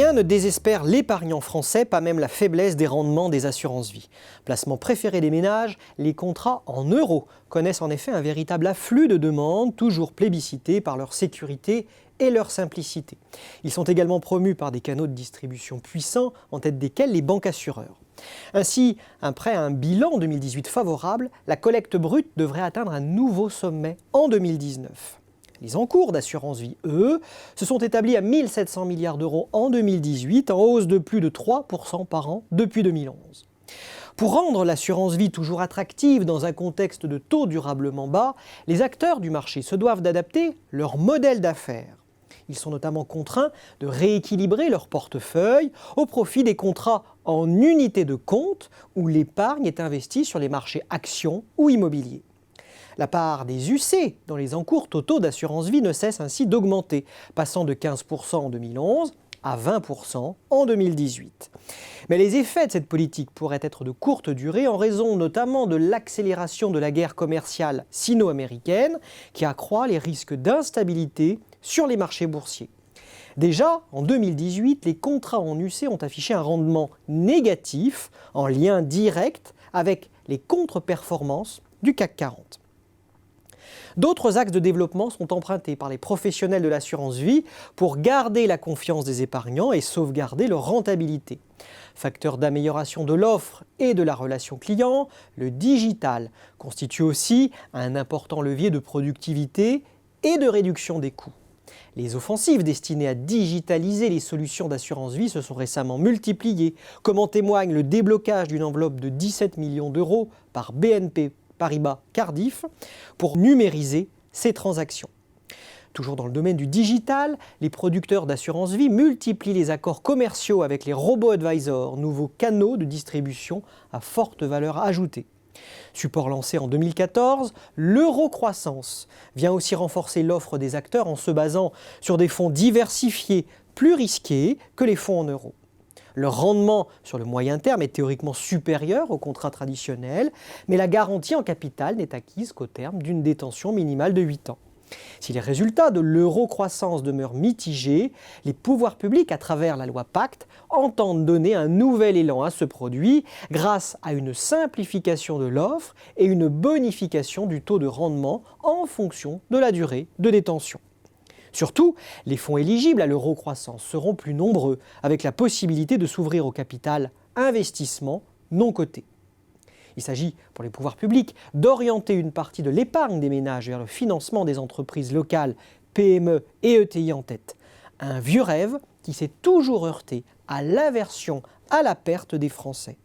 Rien ne désespère l'épargnant français, pas même la faiblesse des rendements des assurances-vie. Placement préféré des ménages, les contrats en euros connaissent en effet un véritable afflux de demandes, toujours plébiscités par leur sécurité et leur simplicité. Ils sont également promus par des canaux de distribution puissants, en tête desquels les banques assureurs. Ainsi, après un bilan 2018 favorable, la collecte brute devrait atteindre un nouveau sommet en 2019. Les encours d'assurance vie, eux, se sont établis à 1 700 milliards d'euros en 2018, en hausse de plus de 3% par an depuis 2011. Pour rendre l'assurance vie toujours attractive dans un contexte de taux durablement bas, les acteurs du marché se doivent d'adapter leur modèle d'affaires. Ils sont notamment contraints de rééquilibrer leur portefeuille au profit des contrats en unité de compte où l'épargne est investie sur les marchés actions ou immobiliers. La part des UC dans les encours totaux d'assurance vie ne cesse ainsi d'augmenter, passant de 15% en 2011 à 20% en 2018. Mais les effets de cette politique pourraient être de courte durée en raison notamment de l'accélération de la guerre commerciale sino-américaine qui accroît les risques d'instabilité sur les marchés boursiers. Déjà, en 2018, les contrats en UC ont affiché un rendement négatif en lien direct avec les contre-performances du CAC 40. D'autres axes de développement sont empruntés par les professionnels de l'assurance vie pour garder la confiance des épargnants et sauvegarder leur rentabilité. Facteur d'amélioration de l'offre et de la relation client, le digital constitue aussi un important levier de productivité et de réduction des coûts. Les offensives destinées à digitaliser les solutions d'assurance vie se sont récemment multipliées, comme en témoigne le déblocage d'une enveloppe de 17 millions d'euros par BNP Paribas Cardiff pour numériser ces transactions. Toujours dans le domaine du digital, les producteurs d'assurance vie multiplient les accords commerciaux avec les robo-advisors, nouveaux canaux de distribution à forte valeur ajoutée. Support lancé en 2014, l'euro-croissance vient aussi renforcer l'offre des acteurs en se basant sur des fonds diversifiés, plus risqués que les fonds en euros. Leur rendement sur le moyen terme est théoriquement supérieur aux contrats traditionnels, mais la garantie en capital n'est acquise qu'au terme d'une détention minimale de 8 ans. Si les résultats de l'euro-croissance demeurent mitigés, les pouvoirs publics, à travers la loi Pacte, entendent donner un nouvel élan à ce produit grâce à une simplification de l'offre et une bonification du taux de rendement en fonction de la durée de détention. Surtout, les fonds éligibles à l'euro-croissance seront plus nombreux, avec la possibilité de s'ouvrir au capital investissement non coté. Il s'agit, pour les pouvoirs publics, d'orienter une partie de l'épargne des ménages vers le financement des entreprises locales, PME et ETI en tête. Un vieux rêve qui s'est toujours heurté à l'aversion à la perte des Français.